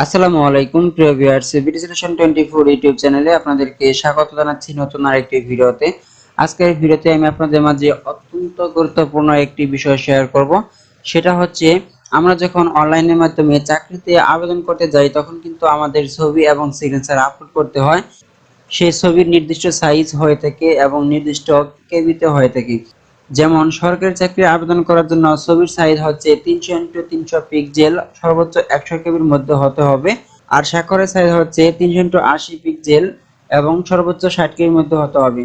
আসসালামু আলাইকুম প্রিয় ভিউয়ার্স, বিডি সলিউশন 24 ইউটিউব চ্যানেলে আপনাদেরকে স্বাগত জানাচ্ছি নতুন আরেকটি ভিডিওতে। আজকের ভিডিওতে আমি আপনাদের মাঝে অত্যন্ত গুরুত্বপূর্ণ একটি বিষয় শেয়ার করব। সেটা হচ্ছে আমরা যখন অনলাইনের মাধ্যমে চাকরিতে আবেদন করতে যাই তখন কিন্তু আমাদের ছবি এবং সিগনেচার আপলোড করতে হয়। সেই ছবির নির্দিষ্ট সাইজ হয়ে থাকে এবং নির্দিষ্ট কেবিতে হয়ে থাকে। যেমন সরকারি চাকরি আবেদন করার জন্য ছবির সাইজ হচ্ছে 300x300 পিক্সেল, সর্বোচ্চ 100 কেবির মধ্যে হতে হবে। আর স্বাক্ষরের সাইজ হচ্ছে 300x80 পিক্সেল এবং সর্বোচ্চ 60 কেবির মধ্যে হতে হবে।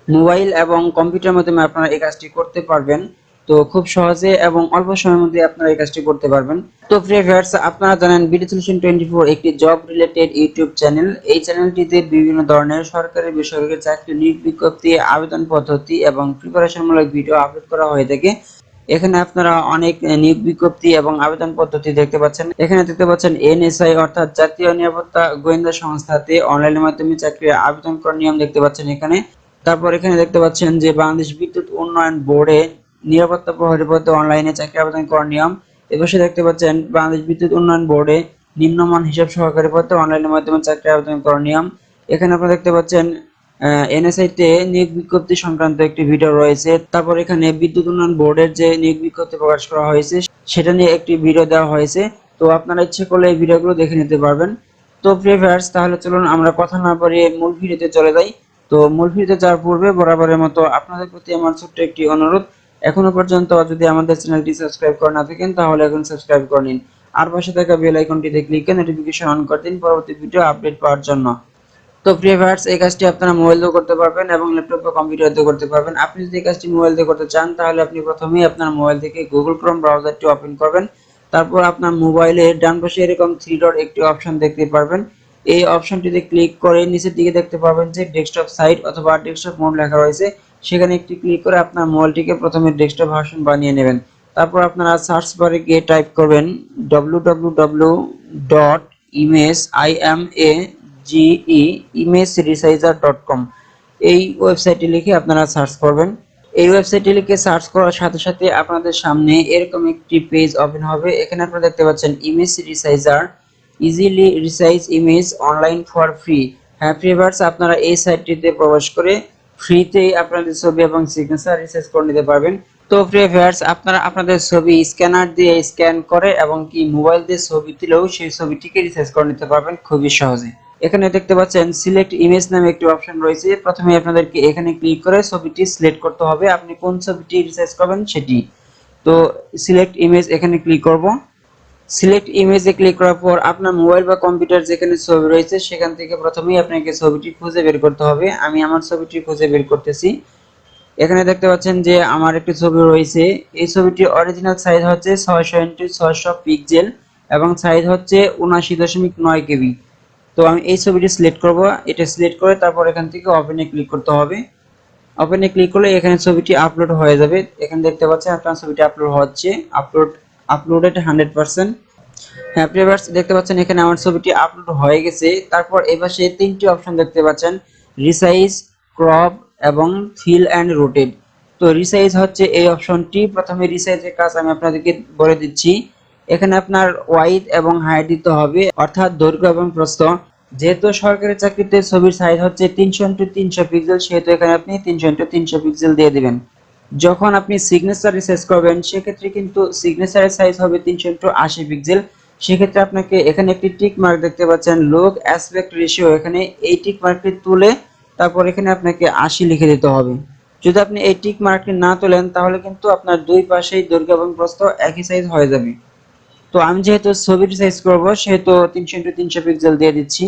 মোবাইল এবং কম্পিউটারের মাধ্যমে আপনারা এই কাজটি করতে পারবেন। তো খুব সহজে এবং অল্প সময়ের মধ্যে আপনারা এই কাজটি করতে পারবেন। তো প্রিয় ভিউয়ার্স, আপনারা জানেন বিডি সলিউশন 24 একটি জব রিলেটেড ইউটিউব চ্যানেল। এই চ্যানেলটিতে বিভিন্ন ধরনের সরকারি বেসরকারি চাকরি নিয়োগ বিজ্ঞপ্তি, আবেদন পদ্ধতি এবং প্রিপারেশনমূলক ভিডিও আপলোড করা হয়ে থাকে। এখানে আপনারা অনেক নিয়োগ বিজ্ঞপ্তি এবং আবেদন পদ্ধতি দেখতে পাচ্ছেন। এখানে দেখতে পাচ্ছেন এনএসআই অর্থাৎ জাতীয় নিরাপত্তা গোয়েন্দা সংস্থাতে অনলাইনের মাধ্যমে চাকরির আবেদন করার নিয়ম দেখতে পাচ্ছেন এখানে। তারপর এখানে দেখতে পাচ্ছেন যে বাংলাদেশ বিদ্যুৎ উন্নয়ন বোর্ডে নিরাপত্তা প্রহরী পদে অনলাইনে চাকরি আবেদন করার নিয়ম। এপাশে দেখতে পাচ্ছেন বাংলাদেশ বিদ্যুৎ উন্নয়ন বোর্ডে নিম্নমান হিসাব সহকারী পদে অনলাইনের মাধ্যমে চাকরি আবেদন করার নিয়ম। এখানে আপনারা দেখতে পাচ্ছেন এনএসআই তে নিয়োগ বিজ্ঞপ্তি সংক্রান্ত একটি ভিডিও রয়েছে। তারপর এখানে বিদ্যুৎ উন্নয়ন বোর্ডের যে নিয়োগ বিজ্ঞপ্তি প্রকাশ করা হয়েছে সেটা নিয়ে একটি ভিডিও দেওয়া হয়েছে। তো আপনারা ইচ্ছে করলে এই ভিডিওগুলো দেখে নিতে পারবেন। তো প্রিয় ভিউয়ার্স, তাহলে চলুন আমরা কথা না বাড়িয়ে মূল ভিডিওতে চলে যাই। তো মূল ভিডিওতে যাওয়ার পূর্বে বরাবরের মতো আপনাদের প্রতি আমার ছোট্ট একটি অনুরোধ, এখনো পর্যন্ত যদি আমাদের চ্যানেলটি সাবস্ক্রাইব করে না থাকেন তাহলে এখন সাবস্ক্রাইব করে নিন। আর পাশে থাকা বেল আইকনটিতে ক্লিক করে নোটিফিকেশন অন করে দিন পরবর্তী ভিডিও আপডেট পাওয়ার জন্য। তো প্রিয় ভিউয়ার্স, এই কাজটি আপনারা মোবাইল দিয়েও করতে পারবেন এবং ল্যাপটপ বা কম্পিউটার দিয়েও করতে পারবেন। আপনি যদি এই কাজটি মোবাইল দিয়ে করতে চান তাহলে আপনি প্রথমেই আপনার মোবাইল থেকে গুগল ক্রোম ব্রাউজারটি ওপেন করবেন। তারপর আপনার মোবাইলে ডান পাশে এরকম থ্রি ডট একটি অপশন দেখতে পারবেন। এই অপশনটিতে ক্লিক করে নিচের দিকে দেখতে পাবেন যে ডেস্কটপ সাইট অথবা ডেস্কটপ মোড লেখা রয়েছে। সেখানে একটি ক্লিক করে আপনার মোবাইলটিকে প্রথমে ডেস্কটপ ভার্সন বানিয়ে নেবেন। তারপর আপনারা সার্চ বারে গিয়ে টাইপ করবেন www.imageresizer.com। এই ওয়েবসাইটে লিখে আপনারা সার্চ করবেন। এই ওয়েবসাইটে লিখে সার্চ করার সাথে সাথে আপনাদের সামনে এরকম একটি পেজ ওপেন হবে। এখানে আপনারা দেখতে পাচ্ছেন image resizer, easily resize image online for free. হ্যাঁ ভিউয়ার্স, আপনারা এই সাইটটিতে প্রবেশ করে ফ্রিতেই আপনাদের ছবি এবং সিগনেচার রিসাইজ করে নিতে পারবেন। তো প্রিয় ভিউয়ার্স, আপনারা আপনাদের ছবি স্ক্যানার দিয়ে স্ক্যান করে এবং কি মোবাইল দিয়ে ছবি তুলেও সেই ছবিটিকে রিসাইজ করে নিতে পারবেন খুবই সহজে। এখানে দেখতে পাচ্ছেন সিলেক্ট ইমেজ নামে একটি অপশন রয়েছে। প্রথমে আপনাদেরকে এখানে ক্লিক করে ছবিটি সিলেক্ট করতে হবে, আপনি কোন ছবিটি রিসাইজ করবেন সেটি। তো সিলেক্ট ইমেজ এখানে ক্লিক করব। সিলেক্ট ইমেজে ক্লিক করার পর আপনার মোবাইল বা কম্পিউটার যেখানে ছবি রয়েছে সেখান থেকে প্রথমেই আপনাকে ছবিটি খুঁজে বের করতে হবে। আমি আমার ছবিটি খুঁজে বের করতেছি। এখানে দেখতে পাচ্ছেন যে আমার একটি ছবি রয়েছে। এই ছবিটির অরিজিনাল সাইজ হচ্ছে 600x600 পিক্সেল এবং সাইজ হচ্ছে 79.9 কেবি। তো আমি এই ছবিটি সিলেক্ট করব। এটা সিলেক্ট করে তারপর এখান থেকে ওপেনে ক্লিক করতে হবে। ওপেনে ক্লিক করলে এখানে ছবিটি আপলোড হয়ে যাবে। এখানে দেখতে পাচ্ছেন আপনার ছবিটি আপলোড হচ্ছে। আপলোডেড 100%। হ্যাঁ ভিউয়ার্স, দেখতে পাচ্ছেন এখানে আমার ছবিটি আপলোড হয়ে গেছে। তারপর এপাশে তিনটি অপশন দেখতে পাচ্ছেন, রিসাইজ, ক্রপ এবং ফিল অ্যান্ড রোটেট। তো রিসাইজ হচ্ছে এই অপশনটি। প্রথমে রিসাইজের কাজ আমি আপনাদেরকে বলে দিচ্ছি। এখানে আপনার ওয়াইড এবং হাইট দিতে হবে, অর্থাৎ দৈর্ঘ্য এবং প্রস্থ। যেহেতু সরকারি চাকরিতে ছবির সাইজ হচ্ছে 300x300 পিক্সেল, সেহেতু এখানে আপনি 300x300 পিক্সেল দিয়ে দিবেন। যখন আপনি সিগনেচার রিসাইজ করবেন সেক্ষেত্রে কিন্তু সিগনেচারের সাইজ হবে 300x80 পিক্সেল। সেক্ষেত্রে আপনাকে এখানে একটি টিক মার্ক দেখতে পাচ্ছেন, লুক অ্যাসপেক্ট রেশিও, এখানে এই টিক মার্কটি তুলে তারপর এখানে আপনাকে 80 লিখে দিতে হবে। যদি আপনি এই টিক মার্কটি না তোলেন তাহলে কিন্তু আপনার দুই পাশেই দৈর্ঘ্য এবং প্রস্থ একই সাইজ হয়ে যাবে। তো আমি যেহেতু ছবিটি সাইজ করব সেহেতু 300x300 পিক্সেল দিয়ে দিচ্ছি।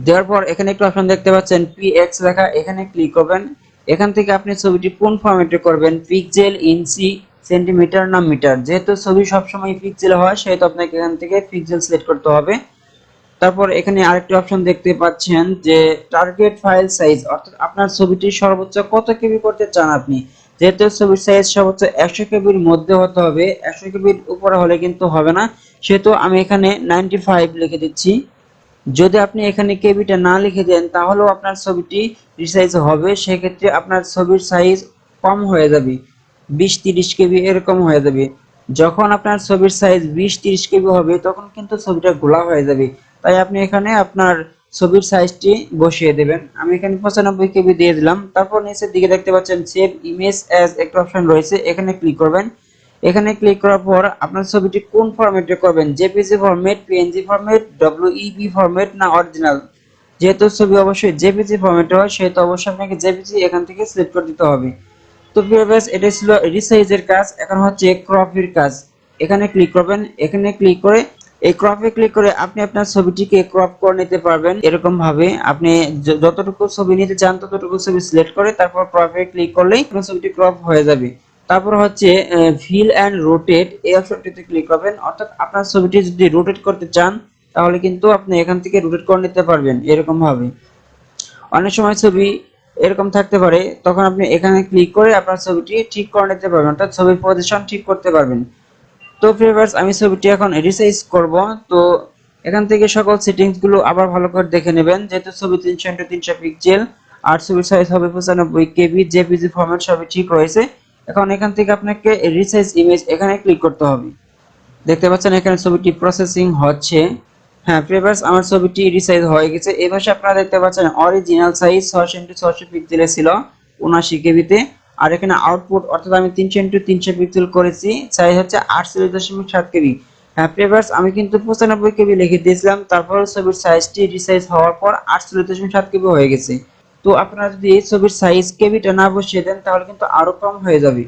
দেওয়ার পর এখানে একটা অপশন দেখতে পাচ্ছেন পিএক্স লেখা, এখানে ক্লিক করবেন। এখান থেকে আপনি ছবিটি কোন ফরম্যাটে করবেন, পিক্সেল, ইঞ্চি, সেন্টিমিটার না মিটার। যেহেতু ছবি সবসময় পিক্সেল হয় সেহেতু আপনাকে এখান থেকে পিক্সেল সিলেক্ট করতে হবে। তারপর এখানে আরেকটি অপশন দেখতে পাচ্ছেন যে টার্গেট ফাইল সাইজ, অর্থাৎ আপনার ছবিটি সর্বোচ্চ কত কেবি করতে চান আপনি। যেহেতু ছবির সাইজ সর্বোচ্চ 100 কেবির মধ্যে হতে হবে, 100 কেবির উপরে হলে কিন্তু হবে না, সেহেতু আমি এখানে 95 লিখে দিচ্ছি। যদি আপনি এখানে কেবিটা না লিখে দেন তাহলেও আপনার ছবিটি রিসাইজ হবে। সেক্ষেত্রে আপনার ছবির সাইজ কম হয়ে যাবে, 20-30 কেবি এরকম হয়ে যাবে। যখন আপনার ছবির সাইজ 20-30 কেবি হবে তখন কিন্তু ছবিটা ঘোলা হয়ে যাবে। তাই আপনি এখানে আপনার ছবির সাইজটি বসিয়ে দেবেন। আমি এখানে 95 কেবি দিয়ে দিলাম। তারপর নিচের দিকে দেখতে পাচ্ছেন সেভ ইমেজ অ্যাজ একটা অপশন রয়েছে, এখানে ক্লিক করবেন। এখানে ক্লিক করার পর আপনার ছবিটি কোন ফরম্যাটে করবেন, JPG format, PNG format, WEB format না অরিজিনাল। যেহেতু ছবি অবশ্যই জেপিজি ফরম্যাটে হয় সেহেতু অবশ্যই আপনাকে জেপিজি এখান থেকে সিলেক্ট করে দিতে হবে। তো ভিউয়ার্স, এটা ছিল রিসাইজের কাজ। এখন হচ্ছে ক্রপের কাজ। এখানে ক্লিক করবেন। এখানে ক্লিক করে এই ক্রপে ক্লিক করে আপনি আপনার ছবিটিকে ক্রপ করে নিতে পারবেন। এরকম ভাবে আপনি যতটুকু ছবি নিতে চান ততটুকু ছবি সিলেক্ট করে তারপর ক্রপে ক্লিক করলেই আপনার ছবিটি ক্রপ হয়ে যাবে। তারপর হচ্ছে ফিল এন্ড রোটেট, এই অপশনটিতে ক্লিক করবেন। অর্থাৎ আপনার ছবিটি যদি রোটেট করতে চান তাহলে কিন্তু আপনি এখান থেকে রোটেট করে নিতে পারবেন এরকম ভাবে। অনেক সময় ছবি এরকম থাকতে পারে, তখন আপনি এখানে ক্লিক করে আপনার ছবিটি ঠিক করে নিতে পারবেন, অর্থাৎ ছবির পজিশন ঠিক করতে পারবেন। তো ভিউয়ার্স, আমি ছবিটি এখন রিসাইজ করব। তো এখান থেকে সকল সেটিংস গুলো আবার ভালো করে দেখে নেবেন। যেহেতু ছবি 300x300 পিক্সেল আর ছবির সাইজ হবে 95 কেবি, জেপিজি ফরম্যাট সবই ঠিক রয়েছে। এখন এখান থেকে আপনাকে রিসাইজ ইমেজ এখানে ক্লিক করতে হবে। দেখতে পাচ্ছেন এখানে ছবিটি প্রসেসিং হচ্ছে। হ্যাঁ ভিউয়ার্স, আমার ছবিটি রিসাইজ হয়ে গেছে। এই পাশে আপনারা দেখতে পাচ্ছেন অরিজিনাল সাইজ 600x600 পিক্সেলে ছিল 79 কেবিতে। আর এখানে আউটপুট অর্থাৎ আমি 300x300 পিক্সেল করেছি, সাইজ হচ্ছে 48.7 কেবি। হ্যাঁ ভিউয়ার্স, আমি কিন্তু 95 কেবি লিখে দিয়েছিলাম, তারপর ছবির সাইজটি রিসাইজ হওয়ার পর 48.7 কেবি হয়ে গেছে। তো আপনারা যদি এই ছবির সাইজ কেবিটা না বসিয়ে দেন তাহলে কিন্তু আরো কম হয়ে যাবে।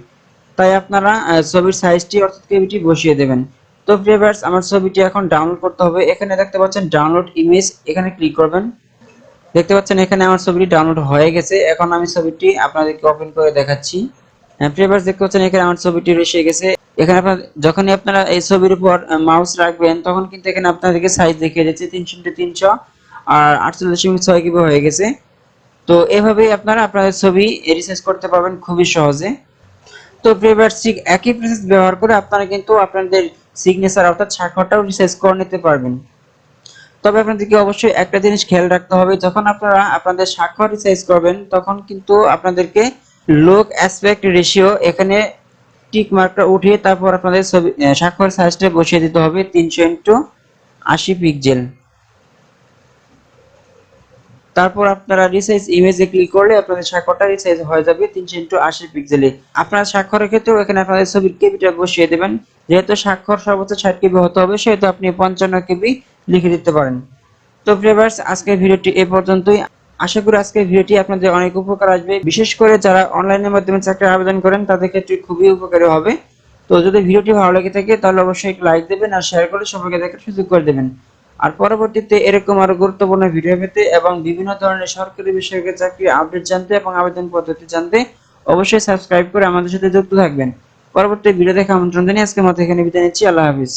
তাই আপনারা ছবির সাইজটি অর্থাৎ কেবিটি বসিয়ে দেবেন। তো ভিউয়ার্স, আমার ছবিটি এখন ডাউনলোড করতে হবে। এখানে দেখতে পাচ্ছেন ডাউনলোড ইমেজ, এখানে ক্লিক করবেন। দেখতে পাচ্ছেন এখানে আমার ছবিটি ডাউনলোড হয়ে গেছে। এখন আমি ছবিটি আপনাদেরকে ওপেন করে দেখাচ্ছি। হ্যাঁ ভিউয়ার্স, দেখতে পাচ্ছেন এখানে আমার ছবিটি এসে গেছে। এখানে আপনারা যখনই আপনারা এই ছবির উপর মাউস রাখবেন তখন কিন্তু এখানে আপনাদেরকে সাইজ দেখিয়ে যাচ্ছে 300x300 আর 48.6 কেবি হয়ে গেছে। তো এভাবেই আপনারা আপনাদের ছবি রিসাইজ করতে পারবেন খুবই সহজে। তো ভিউয়ার্স, ঠিক একই প্রসেস ব্যবহার করে আপনারা কিন্তু আপনাদের সিগনেচার অর্থাৎ স্বাক্ষরটাও রিসাইজ করে নিতে পারবেন। তবে আপনাদেরকে অবশ্যই একটা জিনিস খেয়াল রাখতে হবে, যখন আপনারা আপনাদের স্বাক্ষর রিসাইজ করবেন তখন কিন্তু আপনাদেরকে লুক অ্যাসপেক্ট রেশিও এখানে টিক মার্কটা উঠিয়ে তারপর আপনাদের ছবি স্বাক্ষর সাইজটা বসিয়ে দিতে হবে 300x80 পিক্সেল। তারপর আপনারা রিসাইজ ইমেজে ক্লিক করলে আপনাদের স্বাক্ষরটা রিসাইজ হয়ে যাবে 300x80 পিক্সেলে। আপনারা স্বাক্ষরের ক্ষেত্রেও এখানে আপনাদের ছবির কেবিটা বসিয়ে দেবেন। যেহেতু স্বাক্ষর সর্বোচ্চ 60 কেবি হতে হবে সেহেতু আপনি 55 কেবি লিখে দিতে পারেন। তো ভিউয়ার্স, আজকের ভিডিওটি এ পর্যন্তই। আশা করি আজকের ভিডিওটি আপনাদের অনেক উপকার আসবে, বিশেষ করে যারা অনলাইনের মাধ্যমে চাকরির আবেদন করেন তাদের ক্ষেত্রে খুবই উপকারী হবে। তো যদি ভিডিওটি ভালো লেগে থাকে তাহলে অবশ্যই একটা লাইক দেবেন আর শেয়ার করে সবাইকে দেখার সুযোগ করে দেবেন। আর পরবর্তীতে এরকম আরো গুরুত্বপূর্ণ ভিডিও পেতে এবং বিভিন্ন ধরনের সরকারি বেসরকারি চাকরির আপডেট জানতে এবং আবেদন পদ্ধতি জানতে অবশ্যই সাবস্ক্রাইব করে আমাদের সাথে যুক্ত থাকবেন। পরবর্তী ভিডিও দেখার আমন্ত্রণ জানিয়ে আজকের মতো এখানে বিদায় নিচ্ছি। আল্লাহ হাফেজ।